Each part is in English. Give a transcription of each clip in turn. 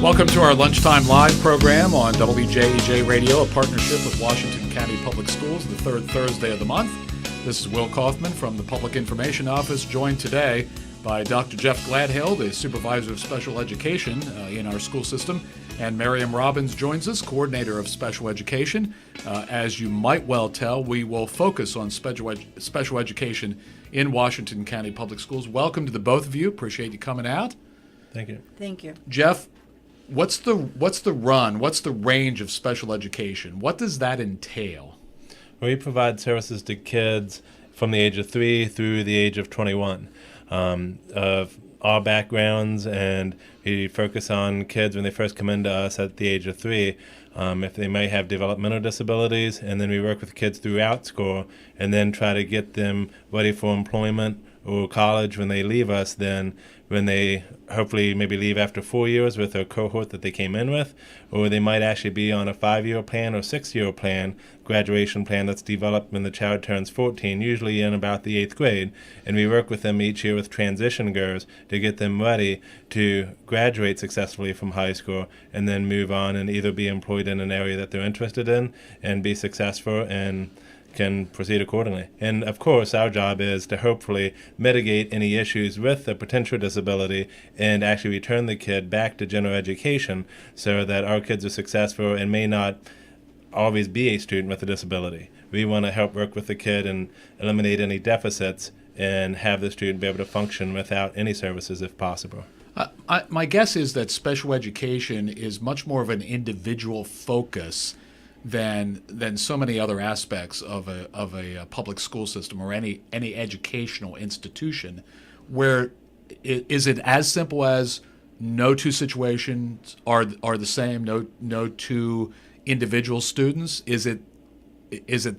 Welcome to our Lunchtime Live program on WJEJ Radio, a partnership with Washington County Public Schools, the third Thursday of the month. This is Will Kaufman from the Public Information Office, joined today by Dr. Jeff Gladhill, the Supervisor of Special Education in our school system, and Mariam Robbins joins us, Coordinator of Special Education. As you might well tell, we will focus on special education in Washington County Public Schools. Welcome to the both of you. Appreciate you coming out. Thank you. Thank you. Jeff, what's the range of special education? What does that entail? We provide services to kids from the age of 3 through the age of 21 of all backgrounds, and we focus on kids when they first come into us at the age of 3, if they may have developmental disabilities, and then we work with kids throughout school and then try to get them ready for employment or college when they leave us. Then when they hopefully maybe leave after 4 years with a cohort that they came in with, or they might actually be on a 5-year plan or 6-year plan, graduation plan that's developed when the child turns 14, usually in about the 8th grade. And we work with them each year with transition goals to get them ready to graduate successfully from high school and then move on and either be employed in an area that they're interested in and be successful and can proceed accordingly. And of course, our job is to hopefully mitigate any issues with the potential disability and actually return the kid back to general education so that our kids are successful and may not always be a student with a disability. We want to help work with the kid and eliminate any deficits and have the student be able to function without any services if possible. My guess is that special education is much more of an individual focus than so many other aspects of a public school system or any educational institution. Where is it as simple as no two situations are the same, no two individual students? Is it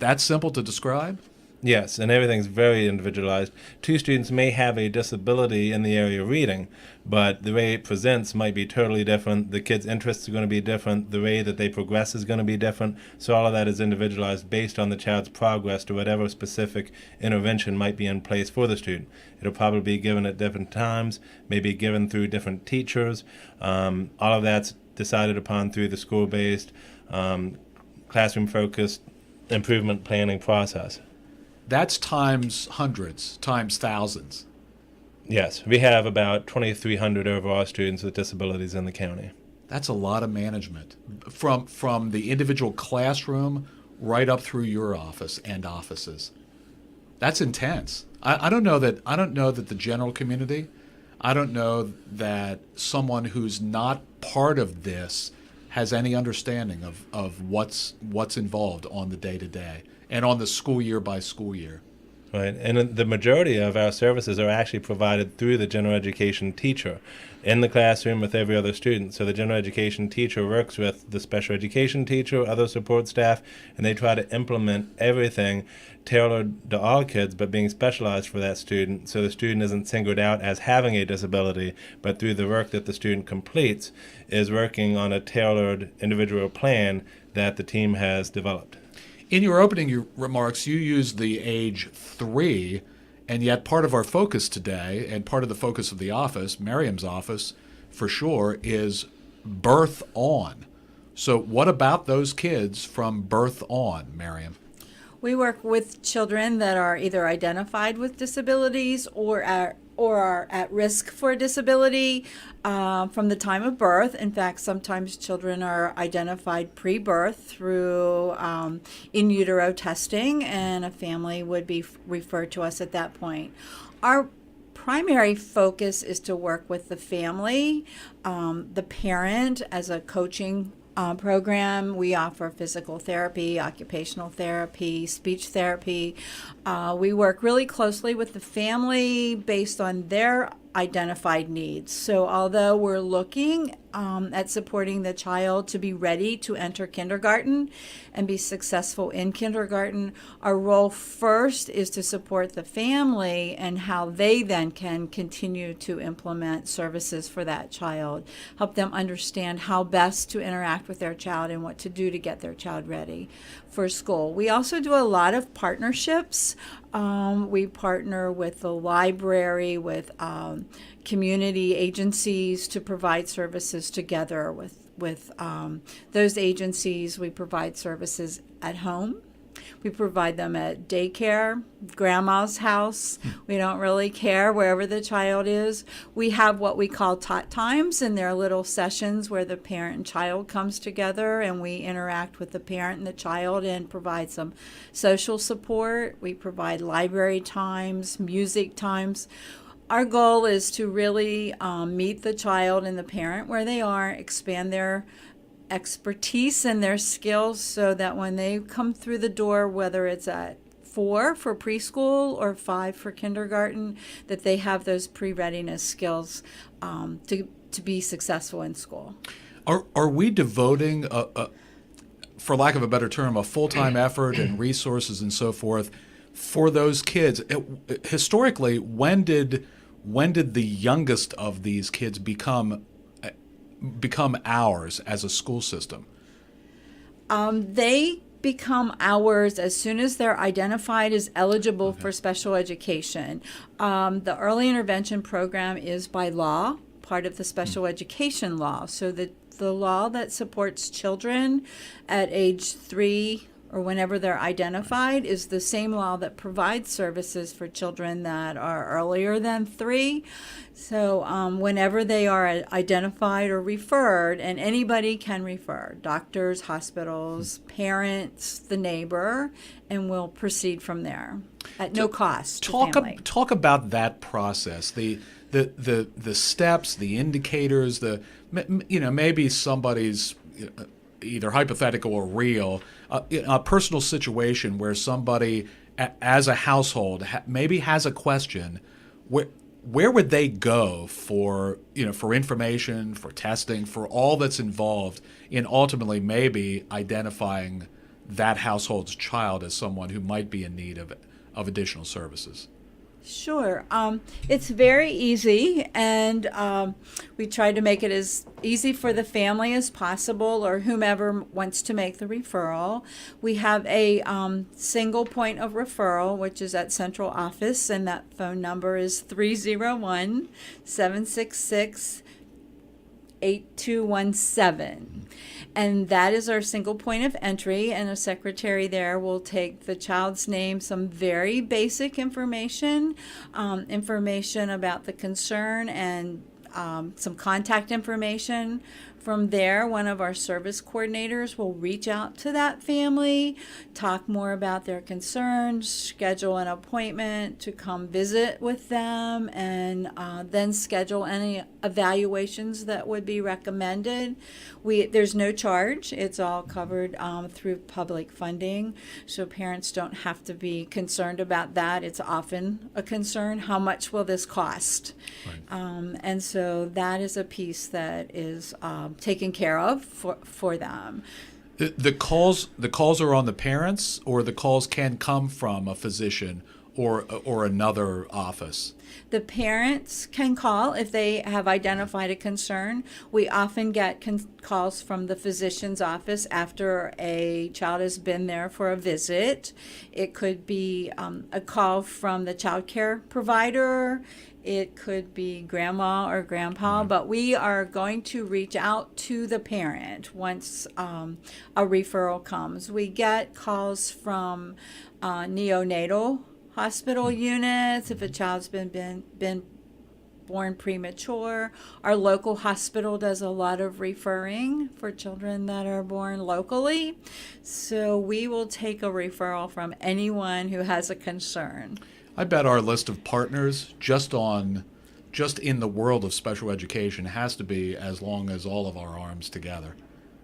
that simple to describe? Yes, and everything's very individualized. 2 students may have a disability in the area of reading, but the way it presents might be totally different. The kids' interests are going to be different. The way that they progress is going to be different. So all of that is individualized based on the child's progress to whatever specific intervention might be in place for the student. It'll probably be given at different times, maybe given through different teachers. All of that's decided upon through the school-based, classroom-focused improvement planning process. That's times hundreds, times thousands. Yes, we have about 2,300 overall students with disabilities in the county. That's a lot of management, from the individual classroom right up through your office and offices. That's intense. I don't know that the general community, I don't know that someone who's not part of this has any understanding of what's involved on the day-to-day and on the school year by school year. Right, and the majority of our services are actually provided through the general education teacher in the classroom with every other student. So the general education teacher works with the special education teacher, other support staff, and they try to implement everything tailored to all kids, but being specialized for that student, so the student isn't singled out as having a disability, but through the work that the student completes is working on a tailored individual plan that the team has developed. In your opening remarks, you used the age 3, and yet part of our focus today, and part of the focus of the office, Mariam's office for sure, is birth on. So what about those kids from birth on, Mariam? We work with children that are either identified with disabilities or are at risk for disability from the time of birth. In fact, sometimes children are identified pre-birth through in utero testing, and a family would be referred to us at that point. Our primary focus is to work with the family, the parent as a coaching program. We offer physical therapy, occupational therapy, speech therapy. We work really closely with the family based on their identified needs. So although we're looking at supporting the child to be ready to enter kindergarten and be successful in kindergarten, our role first is to support the family and how they then can continue to implement services for that child, help them understand how best to interact with their child and what to do to get their child ready for school. We also do a lot of partnerships We partner with the library, with community agencies to provide services together with those agencies. We provide services at home. We provide them at daycare, grandma's house. We don't really care wherever the child is. We have what we call tot times, and they're little sessions where the parent and child comes together, and we interact with the parent and the child and provide some social support. We provide library times, music times. Our goal is to really meet the child and the parent where they are, expand their expertise and their skills so that when they come through the door, whether it's at 4 for preschool or 5 for kindergarten, that they have those pre-readiness skills to be successful in school. Are we devoting, for lack of a better term, a full-time effort and resources and so forth for those kids? Historically, when did the youngest of these kids become ours as a school system? They become ours as soon as they're identified as eligible for special education. The early intervention program is by law part of the special education law. So the law that supports children at age 3 or whenever they're identified is the same law that provides services for children that are earlier than 3. So whenever they are identified or referred, and anybody can refer, doctors, hospitals, parents, the neighbor, and we'll proceed from there at no cost to family. Talk about that process, the steps, the indicators, maybe somebody's either hypothetical or real, a personal situation where somebody as a household maybe has a question. Where would they go for information, for testing, for all that's involved in ultimately maybe identifying that household's child as someone who might be in need of additional services? Sure. It's very easy, and we try to make it as easy for the family as possible or whomever wants to make the referral. We have a single point of referral, which is at central office, and that phone number is 301-766-8217. And that is our single point of entry, and a secretary there will take the child's name, some very basic information, information about the concern, and some contact information. From there, one of our service coordinators will reach out to that family, talk more about their concerns, schedule an appointment to come visit with them, and then schedule any evaluations that would be recommended. There's no charge. It's all covered through public funding, so parents don't have to be concerned about that. It's often a concern. How much will this cost? Right. And so that is a piece that is taken care of for them. The calls are on the parents, or the calls can come from a physician or another office? The parents can call if they have identified a concern. We often get calls from the physician's office after a child has been there for a visit. It could be a call from the child care provider. It could be grandma or grandpa, but we are going to reach out to the parent once a referral comes. We get calls from neonatal hospital units if a child's been born premature. Our local hospital does a lot of referring for children that are born locally. So we will take a referral from anyone who has a concern. I bet our list of partners just in the world of special education has to be as long as all of our arms together.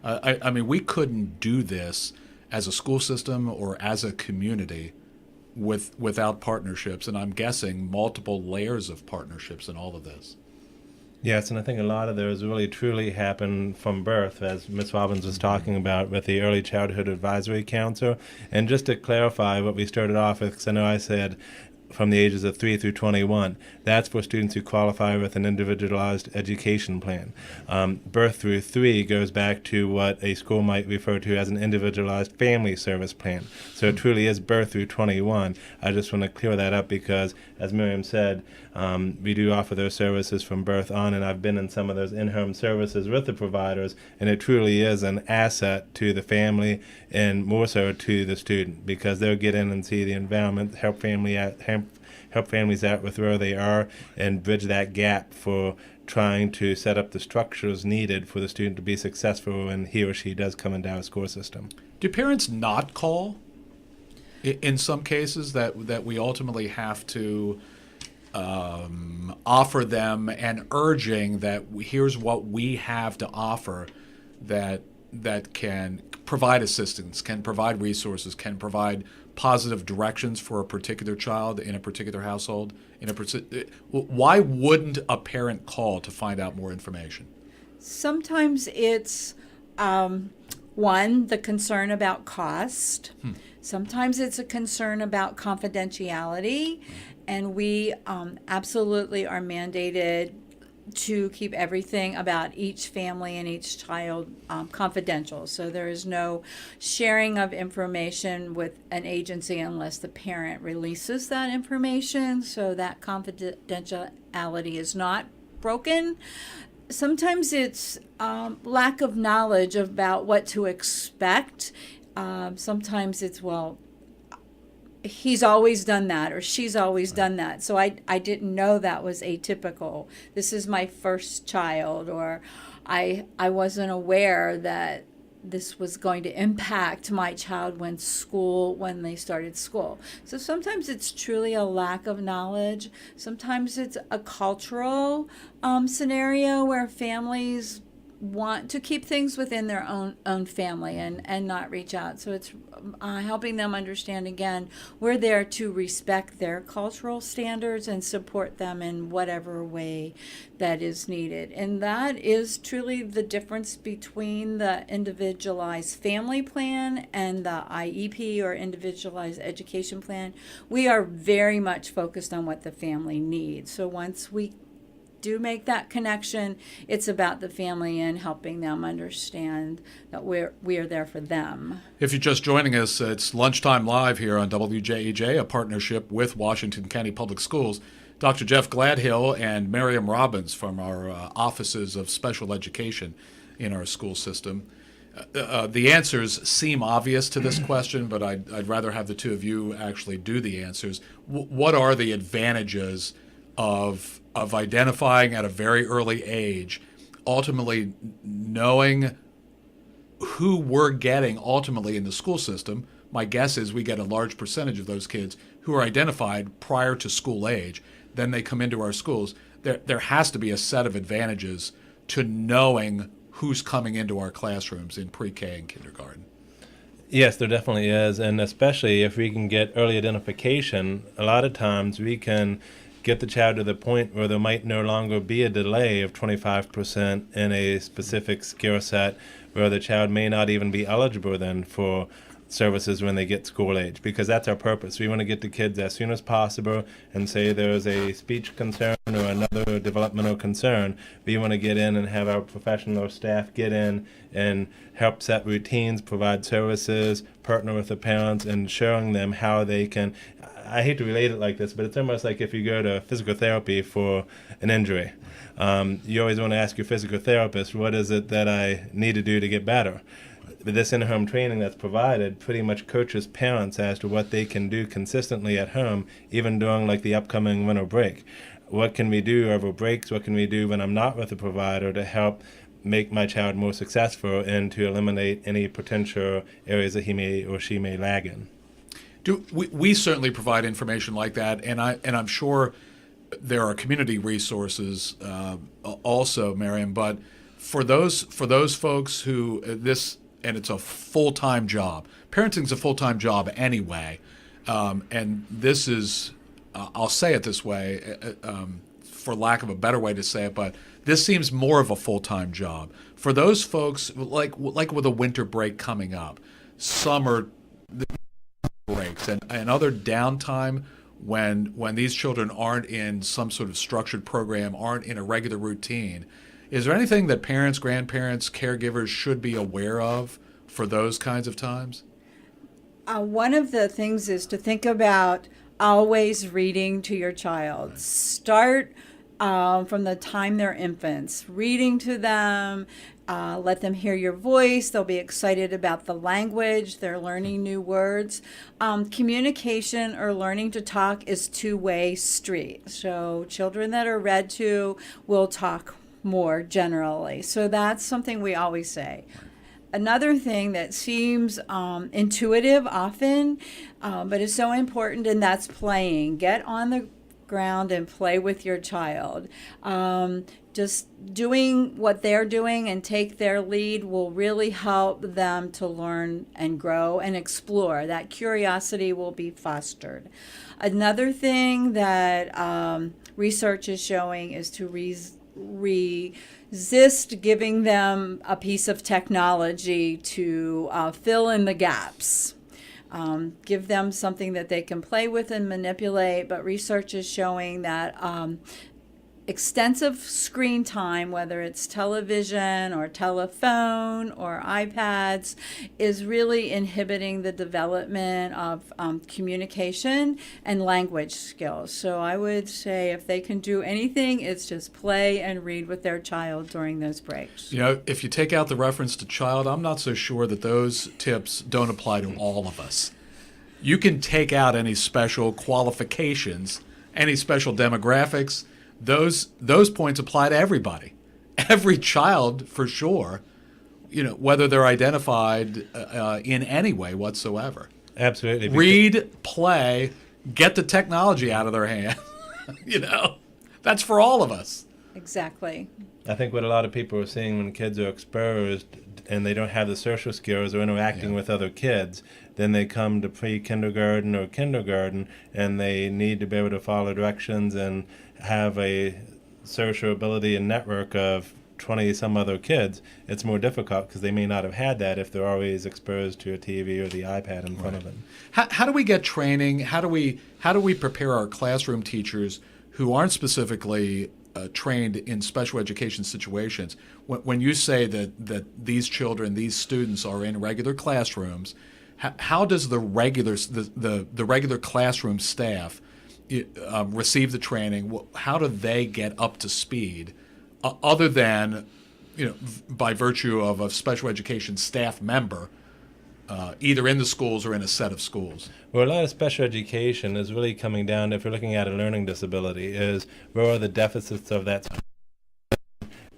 I mean, we couldn't do this as a school system or as a community without partnerships, and I'm guessing multiple layers of partnerships in all of this. Yes, and I think a lot of those really truly happen from birth, as Ms. Robbins was talking about with the Early Childhood Advisory Council. And just to clarify what we started off with, because I know I said from the ages of 3 through 21. That's for students who qualify with an individualized education plan. Birth through 3 goes back to what a school might refer to as an individualized family service plan. So it truly is birth through 21. I just want to clear that up because, as Mariam said, we do offer those services from birth on, and I've been in some of those in-home services with the providers, and it truly is an asset to the family and more so to the student because they'll get in and see the environment, help families out with where they are, and bridge that gap for trying to set up the structures needed for the student to be successful when he or she does come into our school system. Do parents not call in some cases that we ultimately have to offer them and urging that here's what we have to offer that can provide assistance, can provide resources, can provide positive directions for a particular child in a particular household? Why wouldn't a parent call to find out more information? Sometimes it's one, the concern about cost. Sometimes it's a concern about confidentiality, and we absolutely are mandated to keep everything about each family and each child confidential. So there is no sharing of information with an agency unless the parent releases that information, so that confidentiality is not broken. Sometimes it's lack of knowledge about what to expect. Sometimes it's, well, he's always done that or she's always done that, so I didn't know that was atypical. This is my first child, or I wasn't aware that this was going to impact my child when they started school. So sometimes it's truly a lack of knowledge. Sometimes it's a cultural scenario where families want to keep things within their own family and not reach out. So it's helping them understand, again, we're there to respect their cultural standards and support them in whatever way that is needed. And that is truly the difference between the individualized family plan and the IEP or individualized education plan. We are very much focused on what the family needs. So once we do make that connection, it's about the family and helping them understand that we are there for them. If you're just joining us, it's Lunchtime Live here on WJEJ, a partnership with Washington County Public Schools. Dr. Jeff Gladhill and Mariam Robbins from our offices of special education in our school system. The answers seem obvious to this question, but I'd rather have the two of you actually do the answers. What are the advantages of identifying at a very early age, ultimately knowing who we're getting ultimately in the school system? My guess is we get a large percentage of those kids who are identified prior to school age. Then they come into our schools. There has to be a set of advantages to knowing who's coming into our classrooms in pre-K and kindergarten. Yes, there definitely is, and especially if we can get early identification, a lot of times we can get the child to the point where there might no longer be a delay of 25% in a specific skill set, where the child may not even be eligible then for services when they get school age, because that's our purpose. We want to get the kids as soon as possible, and say there's a speech concern or another developmental concern. We want to get in and have our professional staff get in and help set routines, provide services, partner with the parents, and showing them how they can. I hate to relate it like this, but it's almost like if you go to physical therapy for an injury. You always want to ask your physical therapist, what is it that I need to do to get better? But this in-home training that's provided pretty much coaches parents as to what they can do consistently at home, even during like the upcoming winter break. What can we do over breaks? What can we do when I'm not with the provider to help make my child more successful and to eliminate any potential areas that he may or she may lag in? We certainly provide information like that, and I'm sure there are community resources also, Mariam. But for those folks who and it's a full-time job. Parenting's a full-time job anyway, and this is I'll say it this way, for lack of a better way to say it, but this seems more of a full-time job for those folks. Like with a winter break coming up, summer breaks and other downtime, when these children aren't in some sort of structured program, aren't in a regular routine. Is there anything that parents, grandparents, caregivers should be aware of for those kinds of times? One of the things is to think about always reading to your child. Start from the time they're infants, reading to them. Let them hear your voice. They'll be excited about the language. They're learning new words. Communication or learning to talk is two-way street. So children that are read to will talk more generally. So that's something we always say. Another thing that seems intuitive often, but is so important, and that's playing. Get on the ground and play with your child. Just doing what they're doing and take their lead will really help them to learn and grow and explore. That curiosity will be fostered. Another thing that research is showing is to resist giving them a piece of technology to fill in the gaps. Give them something that they can play with and manipulate, but research is showing that extensive screen time, whether it's television or telephone or iPads, is really inhibiting the development of communication and language skills. So I would say if they can do anything, it's just play and read with their child during those breaks. You know, if you take out the reference to child, I'm not so sure that those tips don't apply to all of us. You can take out any special qualifications, any special demographics. Those points apply to everybody, every child for sure, you know, whether they're identified in any way whatsoever. Absolutely. Read, play, get the technology out of their hand. You know, that's for all of us. Exactly. I think what a lot of people are seeing when kids are exposed and they don't have the social skills or interacting with other kids, then they come to pre-kindergarten or kindergarten and they need to be able to follow directions and have a social ability and network of 20 some other kids. It's more difficult because they may not have had that if they're always exposed to a TV or the iPad in front of them. How do we get training? How do we prepare our classroom teachers who aren't specifically trained in special education situations? When you say that these children, these students are in regular classrooms, how does the regular classroom staff receive the training? How do they get up to speed, other than, you know, by virtue of a special education staff member, either in the schools or in a set of schools? Well, a lot of special education is really coming down, if you're looking at a learning disability, is where are the deficits of that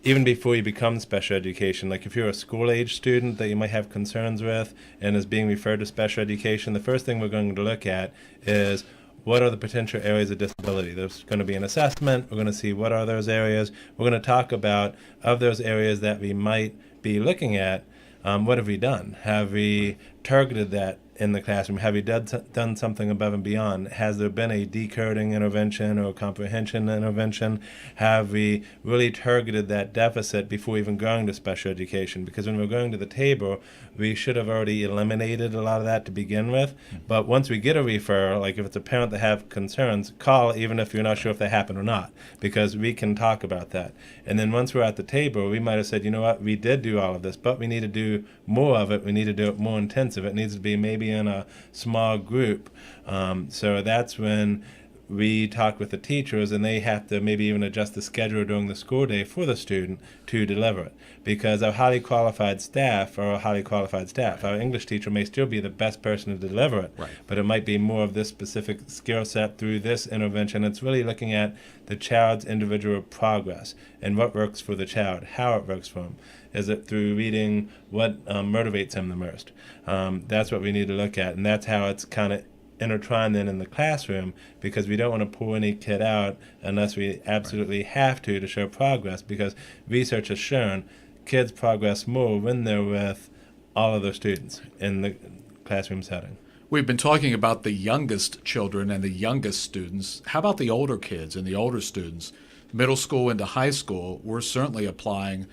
even before you become special education. Like if you're a school-age student that you might have concerns with and is being referred to special education, the first thing we're going to look at is what are the potential areas of disability. There's going to be an assessment. We're going to see what are those areas. We're going to talk about, of those areas that we might be looking at, what have we done? Have we targeted that in the classroom? Have we done something above and beyond? Has there been a decoding intervention or comprehension intervention? Have we really targeted that deficit before even going to special education? Because when we're going to the table, we should have already eliminated a lot of that to begin with. But once we get a referral, like if it's a parent that have concerns, call even if you're not sure if they happen or not, because we can talk about that. And then once we're at the table, we might have said, you know what, we did do all of this, but we need to do more of it. We need to do it more intensive. It needs to be maybe in a small group. So that's when we talk with the teachers, and they have to maybe even adjust the schedule during the school day for the student to deliver it. Because our highly qualified staff are a highly qualified staff. Our English teacher may still be the best person to deliver it, but it might be more of this specific skill set through this intervention. It's really looking at the child's individual progress and what works for the child, how it works for them. Is it through reading what motivates him the most? That's what we need to look at, and that's how it's kind of intertwined then in the classroom, because we don't want to pull any kid out unless we absolutely have to show progress, because research has shown kids progress more when they're with all of their students in the classroom setting. We've been talking about the youngest children and the youngest students. How about the older kids and the older students? Middle school into high school, we're certainly applying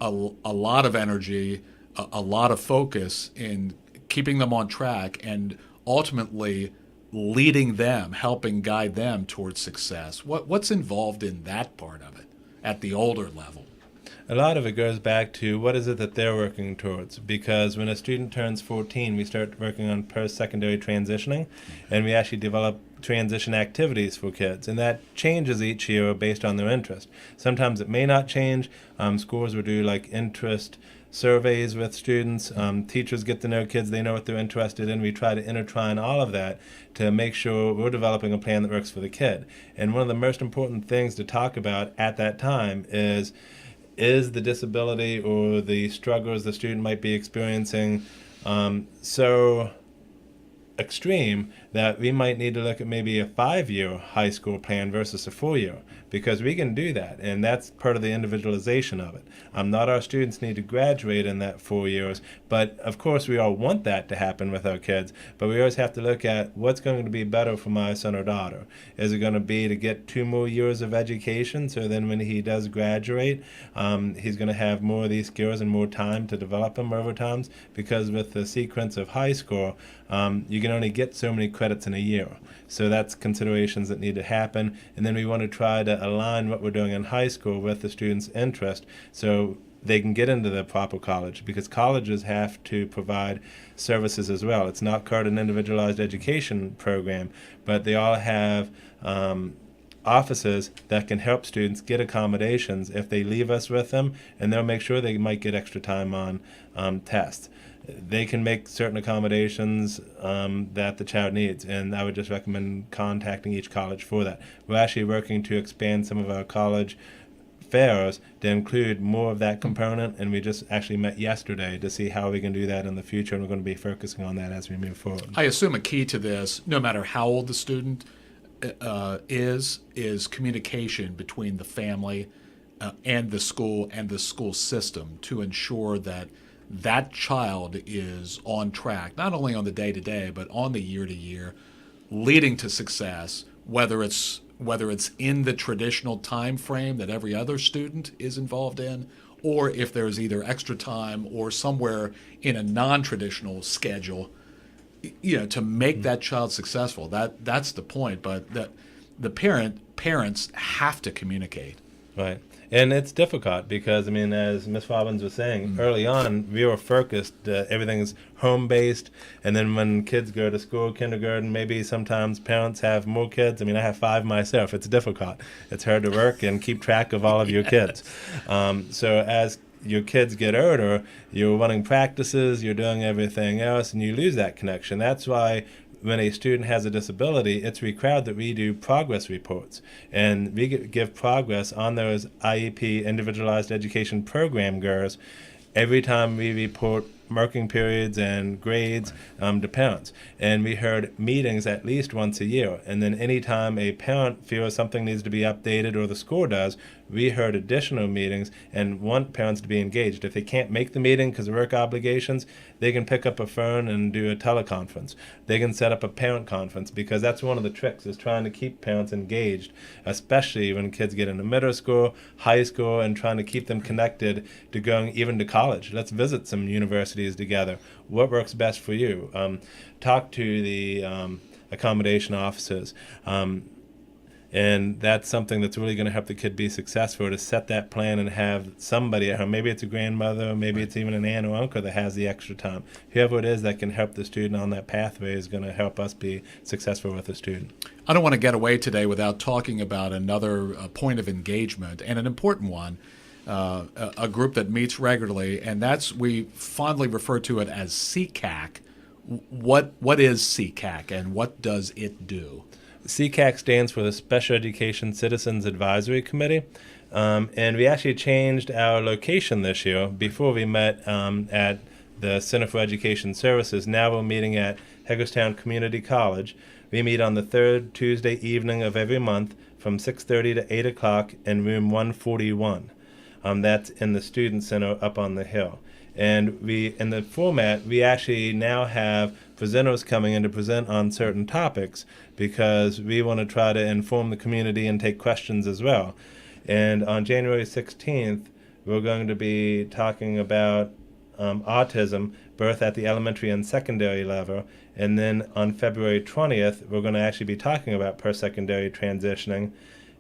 a lot of energy, a lot of focus in keeping them on track and ultimately leading them, helping guide them towards success. What's involved in that part of it at the older level? A lot of it goes back to what is it that they're working towards, because when a student turns 14, we start working on post-secondary transitioning, and we actually develop transition activities for kids, and that changes each year based on their interest. Sometimes it may not change. Schools will do like interest surveys with students. Teachers get to know kids, they know what they're interested in. We try to intertwine all of that to make sure we're developing a plan that works for the kid. And one of the most important things to talk about at that time is the disability or the struggles the student might be experiencing so extreme that we might need to look at maybe a 5-year high school plan versus a 4-year, because we can do that, and that's part of the individualization of it. Not our students need to graduate in that 4 years, but of course we all want that to happen with our kids, but we always have to look at what's going to be better for my son or daughter. Is it going to be to get 2 more years of education, so then when he does graduate, he's going to have more of these skills and more time to develop them over time? Because with the sequence of high school, you can only get so many credits in a year. So that's considerations that need to happen. And then we want to try to align what we're doing in high school with the student's interest so they can get into the proper college, because colleges have to provide services as well. It's not called an individualized education program, but they all have offices that can help students get accommodations if they leave us with them, and they'll make sure they might get extra time on tests. They can make certain accommodations that the child needs, and I would just recommend contacting each college for that. We're actually working to expand some of our college fairs to include more of that component, and we just actually met yesterday to see how we can do that in the future, and we're going to be focusing on that as we move forward. I assume a key to this, no matter how old the student is communication between the family and the school system to ensure that that child is on track, not only on the day-to-day, but on the year-to-year, leading to success, whether it's in the traditional time frame that every other student is involved in, or if there's either extra time or somewhere in a non-traditional schedule, to make that child successful. That's the point, but that the parents have to communicate. Right. And it's difficult because, as Ms. Robbins was saying, early on, we were focused. Everything's home-based. And then when kids go to school, kindergarten, maybe sometimes parents have more kids. I have 5 myself. It's difficult. It's hard to work and keep track of all of your kids. So as your kids get older, you're running practices, you're doing everything else, and you lose that connection. That's why when a student has a disability, it's required that we do progress reports. And we give progress on those IEP, Individualized Education Program goals, every time we report marking periods and grades to parents. And we heard meetings at least once a year. And then anytime a parent feels something needs to be updated or the school does, we heard additional meetings and want parents to be engaged. If they can't make the meeting because of work obligations, they can pick up a phone and do a teleconference. They can set up a parent conference, because that's one of the tricks, is trying to keep parents engaged, especially when kids get into middle school, high school, and trying to keep them connected to going even to college. Let's visit some universities together. What works best for you? Talk to the accommodation officers. And that's something that's really going to help the kid be successful, to set that plan and have somebody at home. Maybe it's a grandmother, maybe it's even an aunt or uncle that has the extra time. Whoever it is that can help the student on that pathway is going to help us be successful with the student. I don't want to get away today without talking about another point of engagement, and an important one, a group that meets regularly, and we fondly refer to it as CCAC. What is CCAC, and what does it do? CCAC stands for the Special Education Citizens Advisory Committee, and we actually changed our location this year. Before we met at the Center for Education Services. Now we're meeting at Hagerstown Community College. We meet on the third Tuesday evening of every month from 6:30 to 8 o'clock in room 141. That's in the Student Center up on the hill. And in the format, we actually now have presenters coming in to present on certain topics, because we want to try to inform the community and take questions as well. And on January 16th, we're going to be talking about autism, both at the elementary and secondary level. And then on February 20th, we're going to actually be talking about post-secondary transitioning.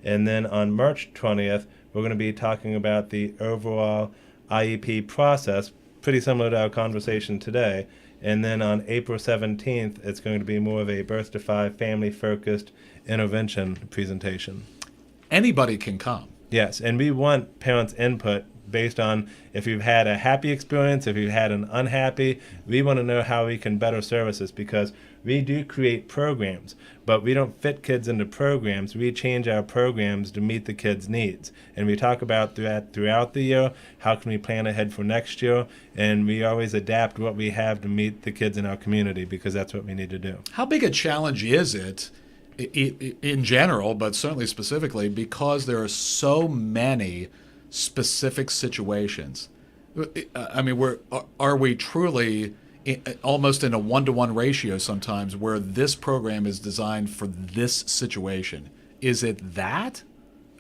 And then on March 20th, we're going to be talking about the overall IEP process, pretty similar to our conversation today. And then on April 17th, it's going to be more of a birth to 5 family-focused intervention presentation. Anybody can come. Yes, and we want parents' input based on if you've had a happy experience, if you've had an unhappy. We want to know how we can better services, because we do create programs, but we don't fit kids into programs. We change our programs to meet the kids' needs. And we talk about throughout the year, how can we plan ahead for next year, and we always adapt what we have to meet the kids in our community, because that's what we need to do. How big a challenge is it in general, but certainly specifically, because there are so many specific situations? I mean, are we truly almost in a 1-to-1 ratio sometimes, where this program is designed for this situation? Is it that,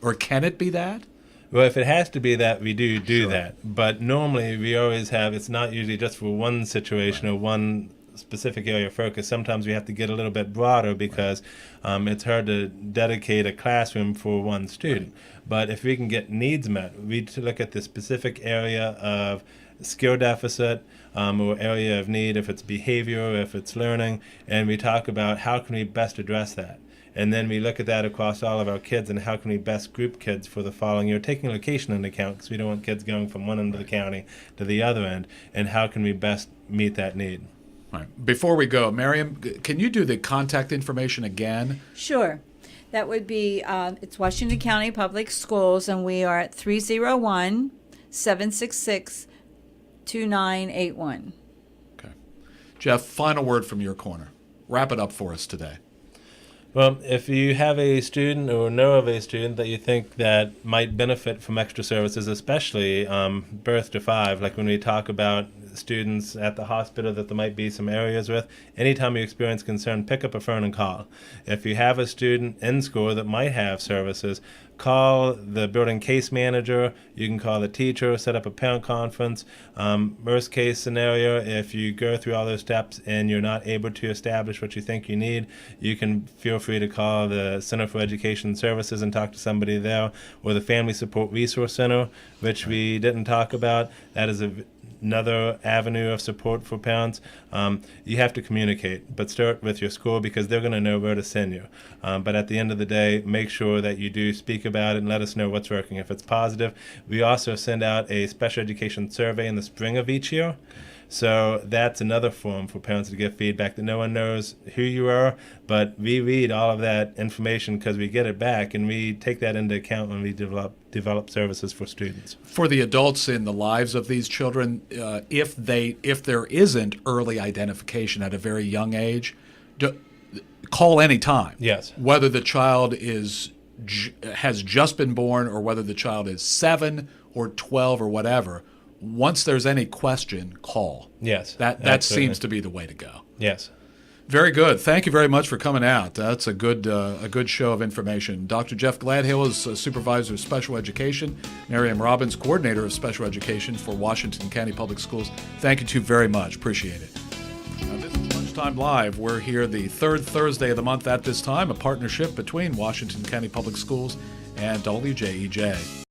or can it be that? Well, if it has to be that, we do Sure. that. But normally we always have, it's not usually just for one situation or one specific area of focus. Sometimes we have to get a little bit broader, because it's hard to dedicate a classroom for one student. But if we can get needs met, we to look at the specific area of skill deficit or area of need, if it's behavior, if it's learning, and we talk about how can we best address that. And then we look at that across all of our kids, and how can we best group kids for the following year, taking location into account, because we don't want kids going from one end of the county to the other end, and how can we best meet that need. All right. Before we go, Mariam, can you do the contact information again? Sure. That would be, it's Washington County Public Schools, and we are at 301-766-2981. Okay. Jeff, final word from your corner. Wrap it up for us today. Well, if you have a student or know of a student that you think that might benefit from extra services, especially birth to 5, like when we talk about students at the hospital that there might be some areas with, anytime you experience concern, pick up a phone and call. If you have a student in school that might have services, call the building case manager. You can call the teacher, set up a parent conference. Worst case scenario, if you go through all those steps and you're not able to establish what you think you need, you can feel free to call the Center for Education Services and talk to somebody there, or the Family Support Resource Center, which we didn't talk about. That is another avenue of support for parents. You have to communicate, but start with your school, because they're going to know where to send you. But at the end of the day, make sure that you do speak about it and let us know what's working. If it's positive, we also send out a special education survey in the spring of each year. So that's another form for parents to give feedback, that no one knows who you are, but we read all of that information because we get it back, and we take that into account when we develop services for students. For the adults in the lives of these children, if there isn't early identification at a very young age, call any time. Yes. Whether the child has just been born, or whether the child is 7 or 12 or whatever. Once there's any question, call. Yes. That seems to be the way to go. Yes. Very good. Thank you very much for coming out. That's a good show of information. Dr. Jeff Gladhill is Supervisor of Special Education. Mariam Robbins, Coordinator of Special Education for Washington County Public Schools. Thank you two very much. Appreciate it. This is Lunchtime Live. We're here the third Thursday of the month at this time, a partnership between Washington County Public Schools and WJEJ.